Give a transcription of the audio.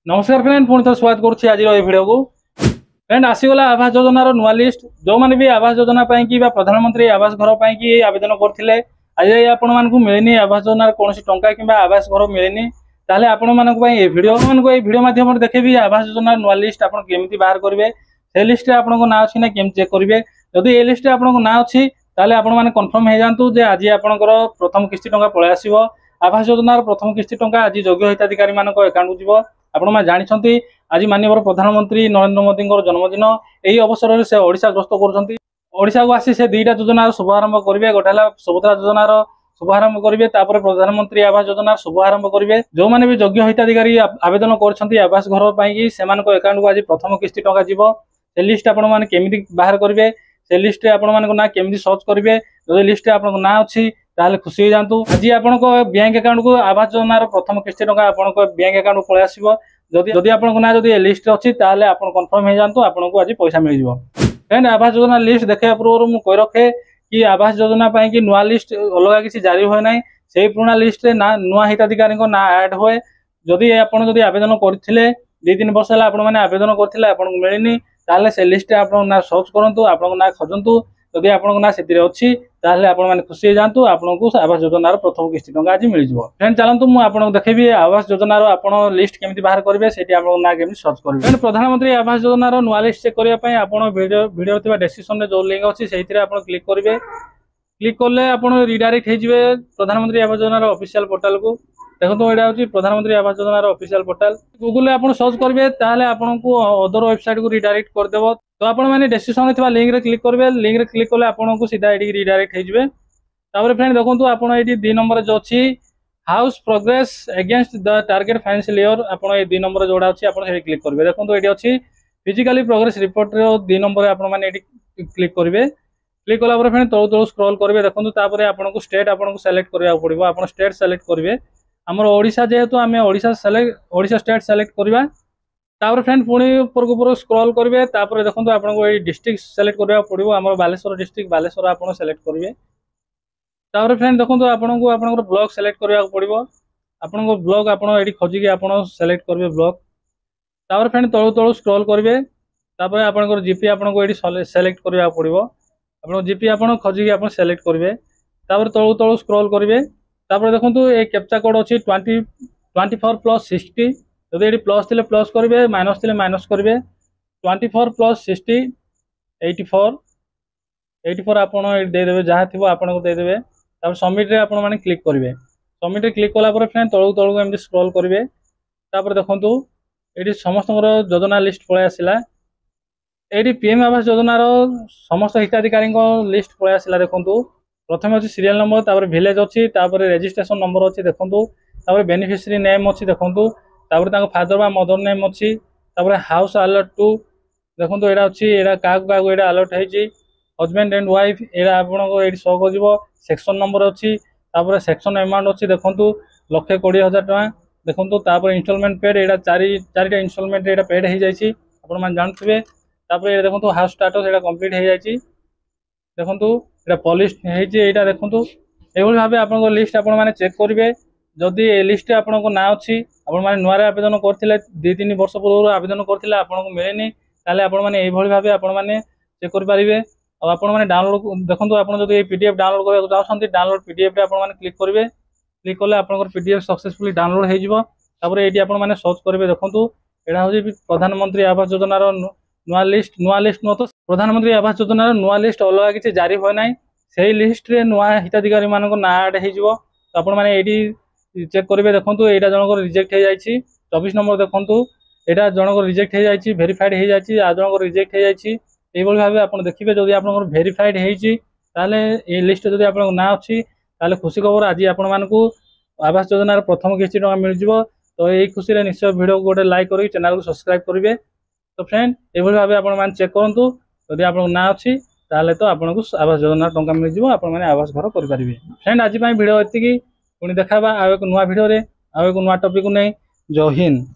नमस्कार फ्रेंड पुणी थर स्वागत करुच्ची आज भिडियो को फ्रेंड आसीगला आवास योजनार नुआ लिस्ट जो मैंने भी आवास योजना कि प्रधानमंत्री आवास घर पर आवेदन करते आज आपण मानक मिलनी आवास योजनार कौन टंका कि आवास घर मिलनी ताले आपण मानक भिडियो माध्यम देखेबी आवास योजनार नुआ लिस्ट आप केमी बाहर करेंगे से लिस्ट आपन ना अच्छी ना केम चेक करेंगे जदि ये लिस्ट आपन ना अच्छी ताले आपण माने कन्फर्म हो जातु जे आज आपनकर प्रथम किस्ती टंका पळै आसीबो आवास योजनार प्रथम किस्ती टंका आज योग्य हिताधिकारी मानक अकाउंट को जीवो आपण माने जानिछंती आज माननीय प्रधानमंत्री नरेंद्र मोदी जन्मदिन यही अवसर से ओडिशा ग्रस्त करुछंती ओडिशा को आसी से दुईटा योजनार शुभारंभ करेंगे गोटे है सुभद्रा योजनार शुभारंभ करेंगे प्रधानमंत्री आवास योजनार शुभारंभ करेंगे जो मैंने भी योग्य हिताधिकारी आवेदन कर आवास घर पर अकाउंट को आज प्रथम किस्ती टंका जीवो से लिस्ट आपण माने केमिति बाहर करेंगे से लिस्ट आपण मानक ना केमिति सर्च करेंगे जो लिस्ट आपण ना अच्छी ताले खुशी हो जातु आज आपण बैंक अकाउंट को आवास योजनार प्रथम किस्ती टंका आपण बैंक अकाउंट पळै आसीबो जदि आपण ना जदि लिस्ट अच्छी ताले आपण कन्फर्म हो जातु आपण को आज पैसा मिल जिवो फ्रेंड आवास योजना लिस्ट देखा पूर्व मुझे कही रखे कि आवास योजना कि नुआ लिस्ट अलग किसी जारी हुए ना से पुराना लिस्ट ना नुआ हिताधिकारी ना ऐड हुए जदि आपड़ जदि आवेदन करते 2-3 वर्ष है आपने आवेदन करते आपको मिलनी ताले से लिस्ट आप ना सर्च करूँ आपन ना खोजतु जदि आपन ना से अच्छी ताले आप खुशी हो जातु आपको आवास योजनार प्रथम किस्ती टंका आज मिल जाए फ्रेंड चलतु मुझे देखेबी आवास योजनार आप लिस्ट केमी बाहर करेंगे से ना केमी सर्च करेंगे प्रधानमंत्री आवास योजनार नुआ लिस्ट चेक करने आप वीडियो डिस्क्रिप्शन में जो लिंक अच्छी से क्लिक करेंगे क्लिक कले आप रिडायरेक्ट हो प्रधानमंत्री आवास योजनार ऑफिशियल पोर्टल को देखो यहाँ हूँ प्रधानमंत्री आवास योजनार ऑफिशियल पोर्टल गूगल आप सर्च करेंगे ताहले आपको अदर वेबसाइट को रिडायरेक्ट करदेव तो आप डिस्क्रिप्शन में लिंक रे क्लिक करेंगे लिंक रे क्लिक कले आपको सीधा ये रिडायरेक्ट हो फ्रेंड देखो आप 2 नंबर जो अच्छी house progress against the target financial year आप 2 नंबर जोड़ा अच्छी आप क्लिक करेंगे देखो ये अच्छी फिजिकली प्रोग्रेस रिपोर्ट 2 नंबर आप क्लिक करेंगे क्लिक कला फ्रेंड तलू तलू स्क्रॉल करेंगे देखो आपको स्टेट आपको सेलेक्ट करने पड़ो आप स्टेट सेलेक्ट करेंगे आमर ओडिशा जेहेतु आम ओडिशा स्टेट सेलेक्ट करवा तापर फ्रेंड पुणी ऊपर स्क्रॉल करेंगे देखो आपको ये डिस्ट्रिक्ट सेलेक्ट करने पड़ो आम बालेश्वर डिस्ट्रिक्ट बालेश्वर आप सेलेक्ट करेंगे तापर फ्रेंड देखो आपको आप ब्लॉक सेलेक्ट करने पड़ो आपको ब्लॉक आप खोजिकी आप सेलेक्ट करेंगे ब्लॉक तापर फ्रेंड तलू तलू स्क्रॉल करेंगे तापर आपंकर जीपी आपको ये सेलेक्ट करने पड़ो आप जीपी आप खोजिकी आप सेलेक्ट करेंगे तापर तलू तलू स्क्रॉल करेंगे तापर देखो ये कैप्चा कोड अच्छी 24+60 जब ये प्लस थे प्लस करेंगे माइनस थे माइनस करेंगे 24+60 84 आपड़ देदेवे जहाँ थी आपको देदेवे तापर सबमिट रे आपण माने क्लिक करेंगे सबमिट रे क्लिक कला फ्रेंड तलू तलू एमती स्क्रॉल करेंगे तापर देखो ये समस्त योजना लिस्ट पलि आसला ये पीएम आवास योजनार समस्त हिताधिकारी लिस्ट पलि आसला देखो प्रथम अच्छी सीरियल नंबर तापर विलेज अच्छी रजिस्ट्रेशन नंबर अच्छी देखो बेनिफिशियरी नेम अच्छी देखो फादर बा मदर नेम अच्छी हाउस अलर्ट टू देखो यहाँ अच्छी यहाँ क्या अलर्ट है हजबैंड एंड वाइफ यहाँ आपको ये शो कर सेक्शन नंबर अच्छी सेक्शन अमाउंट अच्छी देखो 1,20,000 टका देखो इंस्टॉलमेंट पेड यहाँ चारिटा इंस्टॉलमेंट यहाँ पेड हो जाए आप जानते ये देखो हाउस स्टाटस यहाँ कंप्लीट हो जाए देखो यहाँ पॉलिश होता देखो ये भाव आप लिस्ट आप चेक करेंगे जदि ये लिस्ट आपको ना अच्छी आप नुआ आवेदन करते 2-3 वर्ष पूर्व आवेदन करते आपको मिलेनी ताले आपने भाव आपने चेक करेंगे और डाउनलोड देखो आप पीडीएफ डाउनलोड करने चाहते डाउनलोड पीडीएफ आप क्लिक करेंगे क्लिक कले आप पीडीएफ सक्सेसफुली डाउनलोड हो ये आपने सर्च करेंगे देखो यहाँ हूँ प्रधानमंत्री आवास योजनार नुआ लिस्ट नुह तो प्रधानमंत्री आवास योजनार नुआ लिस्ट अलग किसी जारी हुए ना से लिस्ट रे नुआ हिताधिकारी मान ना ऐड हो चेक करेंगे देखो यहाँ जनक रिजेक्ट हो जाए 24 नंबर देखो यहाँ जनक रिजेक्ट हो जाए भेरीफाइड हो जाए आ जनक रिजेक्ट हो जाए भाव आप देखिए जब आप भेरीफाइड होते ये लिस्ट जब आप ना अच्छी खुशी खबर आज आपण आवास योजनार प्रथम किस्ती टका मिल जाए तो यही खुशी निश्चय वीडियो को गोटे लाइक कर चैनल को सब्सक्राइब करेंगे तो फ्रेंड ये भाव आप चेक करूँ जदि आप ना अच्छी ताले तो आपको आवास योजना टंका मिल जाए आप आवास घर करेंगे फ्रेंड आज वीडियो एति पुणी देखा आउ एक नुआ भिडियो आउ एक नुआ टॉपिक को नहीं जय हिंद।